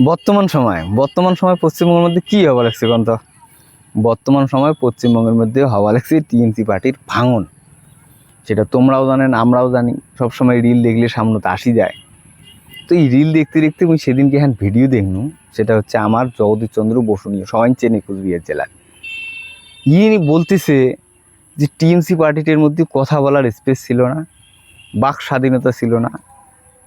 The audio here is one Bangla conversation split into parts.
বর্তমান সময় পশ্চিমবঙ্গের মধ্যে কী হওয়া লাগছে কোন তো? বর্তমান সময় পশ্চিমবঙ্গের মধ্যে হওয়া লাগছে টিএমসি পার্টির ভাঙন। সেটা তোমরাও জানেন, আমরাও জানি। সবসময় রিল দেখলে সামনে তো আসি যায়। তো এই রিল দেখতে দেখতে আমি সেদিনকে হ্যাঁ ভিডিও দেখনু। সেটা হচ্ছে আমার জগদীশচন্দ্র বসু নিয়ে, সবাই চেনে কুচবিহার জেলার। ইনি বলতেছে যে টিএমসি পার্টিটার মধ্যে কথা বলার স্পেস ছিল না, বাক স্বাধীনতা ছিল না,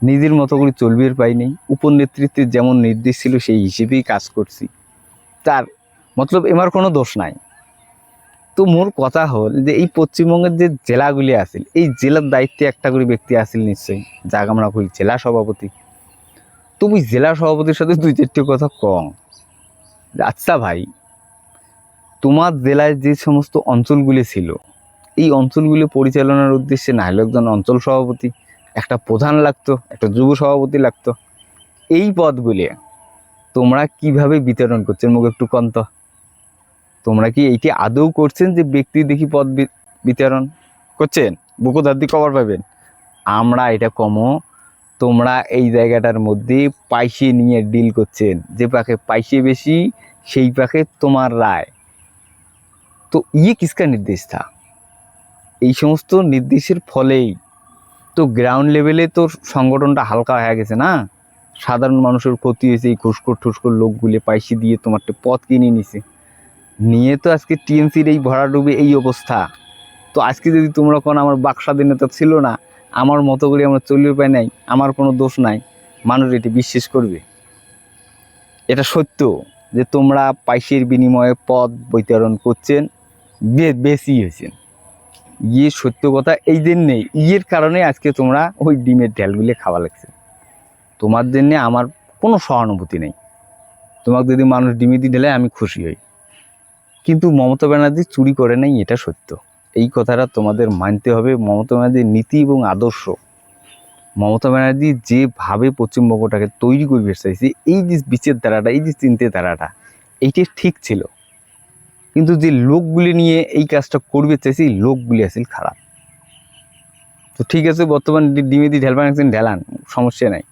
নিজের মতো করে চলবির পাই নেই, উপনেতৃত্বের যেমন নির্দেশ ছিল সেই হিসেবেই কাজ করছি। তার মতলব এমার কোনো দোষ নাই। তো মোর কথা হল যে এই পশ্চিমবঙ্গের যে জেলাগুলি আছিল, এই জেলার দায়িত্বে একটা করে ব্যক্তি আছিল নিশ্চয়ই, যাকে আমরা কই জেলা সভাপতি। তো ওই জেলা সভাপতির সাথে দুই চারটে কথা কম। আচ্ছা ভাই, তোমার জেলায় যে সমস্ত অঞ্চলগুলি ছিল, এই অঞ্চলগুলি পরিচালনার উদ্দেশ্যে না হলে একজন অঞ্চল সভাপতি, একটা প্রধান লাগতো, একটা যুব সভাপতি লাগতো। এই পদগুলি তোমরা কিভাবে বিতরণ করছেন মুখ একটু কন্ত? তোমরা কি এইটি আদৌ করছেন যে ব্যক্তি দেখি পদ বিতরণ করছেন? বুকু দাদি কভার পাবেন। আমরা এটা কমো, তোমরা এই জায়গাটার মধ্যে পাইসে নিয়ে ডিল করছেন, যে পাকে পাইসে বেশি সেই পাকে তোমার রায়। তো কিসকা নির্দেশ থা? এই সমস্ত নির্দেশের ফলেই তো গ্রাউন্ড লেভেলে তো সংগঠনটা হালকা হয়ে গেছে না, সাধারণ মানুষের ক্ষতি হয়েছে। এই ঘুষখোর ঠুসখোর লোকগুলি পাইসে দিয়ে তোমার পথ কিনে নিছে, নিয়ে তো আজকে টিএমসির এই ভরাডুবি এই অবস্থা। তো আজকে যদি তোমরা কোনো আমার বাক স্বাধীনতা ছিল না, আমার মতো করে আমার চলিয়ে পায় নাই, আমার কোনো দোষ নাই, মানুষ এটি বিশ্বাস করবে? এটা সত্য যে তোমরা পাইসের বিনিময়ে পদ বিতরণ করছেন, বেশি হয়েছেন। সত্য কথা। এই জন্যে ইয়ের কারণে আজকে তোমরা ওই ডিমের ঢেলগুলি খাওয়া লাগছে। তোমার জন্যে আমার কোনো সহানুভূতি নেই। তোমাকে যদি মানুষ ডিমে দিয়ে ঢেলে আমি খুশি হই, কিন্তু মমতা ব্যানার্জি চুরি করে নাই, এটা সত্য। এই কথাটা তোমাদের মানতে হবে। মমতা ব্যানার্জির নীতি এবং আদর্শ, মমতা ব্যানার্জি যেভাবে পশ্চিমবঙ্গটাকে তৈরি করবে চাইছে, এই যে বিচার ধারাটা, এই যে চিন্তাধারাটা, এইটি ঠিক ছিল। কিন্তু যে লোকগুলি নিয়ে এই কাজটা করবে চাইছে, এই লোকগুলি আসলে খারাপ। তো ঠিক আছে, বর্তমান ডিমে দিয়ে ঢেলবান ঢেলান, সমস্যা নাই।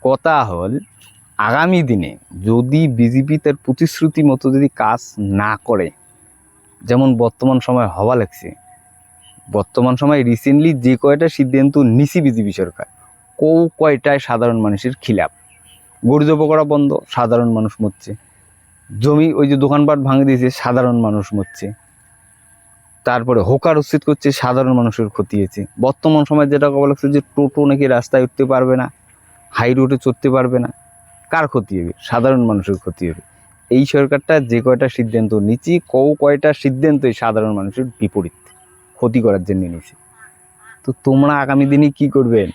কথা হল আগামী দিনে যদি বিজেপি তার প্রতিশ্রুতি মতো যদি কাজ না করে, যেমন বর্তমান সময় হওয়া লাগছে, বর্তমান সময় রিসেন্টলি যে কয়টা সিদ্ধান্ত নিছি বিজেপি সরকার, কয়টায় সাধারণ মানুষের খিলাফ। গরু জব করা বন্ধ, সাধারণ মানুষ মরছে। জমি ওই যে দোকানপাট ভাঙে দিয়েছে, সাধারণ মানুষ মরছে। তারপরে হোকার উচ্ছেদ করছে, সাধারণ মানুষের ক্ষতি হয়েছে। বর্তমান সময় যেটা বলা লাগছে যে টোটো নাকি রাস্তায় উঠতে পারবে না, হাই রোডে চড়তে পারবে না, কার ক্ষতি হবে? সাধারণ মানুষের ক্ষতি হবে। এই সরকারটা যে কয়টা সিদ্ধান্ত নিচ্ছি, কয়টা সিদ্ধান্তই সাধারণ মানুষের বিপরীত, ক্ষতি করার জন্য নিয়েছে। তো তোমরা আগামী দিনে কি করবেন?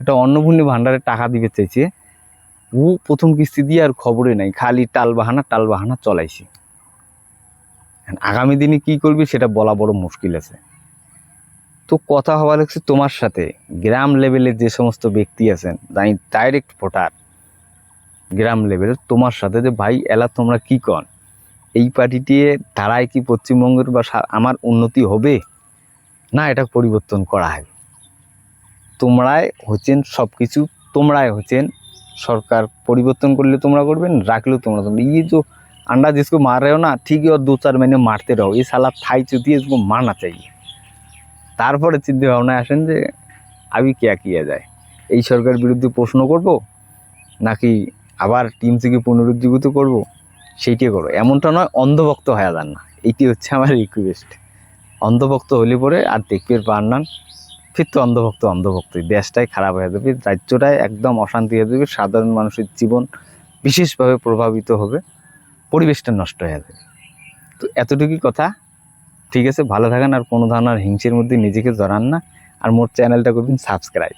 একটা অন্নপূর্ণা ভাণ্ডারের টাকা দিতে চাইছে, ও প্রথম কিস্তি দিয়ে আর খবরে নাই, খালি টাল বাহানা চলাইছে। আগামী দিনে কি করবি সেটা বলা বড় মুশকিল আছে। তো কথা হওয়া লাগছে তোমার সাথে, গ্রাম লেভেলের যে সমস্ত ব্যক্তি আছেন, যাই ডাইরেক্ট ভোটার গ্রাম লেভেলের, তোমার সাথে যে ভাই এলা তোমরা কি কন, এই পার্টিটি ধারায় কি পশ্চিমবঙ্গের বা আমার উন্নতি হবে না এটা পরিবর্তন করা হয়? তোমরাই হচ্ছেন সব কিছু, তোমরাই হচ্ছেন সরকার। পরিবর্তন করলে তোমরা করবেন, রাখলেও তোমরা। ये जो अंडा जिसको मार रहे हो ना, ठीक है, और 2-4 महीने मारते रहो। ये साला थाई चुती है, इसको मारना चाहिए। তারপরে চিন্তা ভাবনায় আসেন যে আমি কিয়া কিয়া যায়, এই সরকারের বিরুদ্ধে প্রশ্ন করব নাকি আবার টিএমসিকে পুনরুজ্জীবিত করব, সেইটাই করো। এমনটা নয় অন্ধভক্ত হয়ে যান না, এইটি হচ্ছে আমার রিকোয়েস্ট। অন্ধভক্ত হলে পরে আর দেখবে পার না, ফির তো অন্ধভক্তই, দেশটাই খারাপ হয়ে যাবে, রাজ্যটাই একদম অশান্তি হয়ে যাবে, সাধারণ মানুষের জীবন বিশেষভাবে প্রভাবিত হবে, পরিবেশটা নষ্ট হয়ে যাবে। তো এতটুকুই কথা। ঠিক আছে, ভালো থাকেন, আর কোনো ধরনের হিংসের মধ্যে নিজেকে জড়ান না, আর মোর চ্যানেলটা করবেন সাবস্ক্রাইব।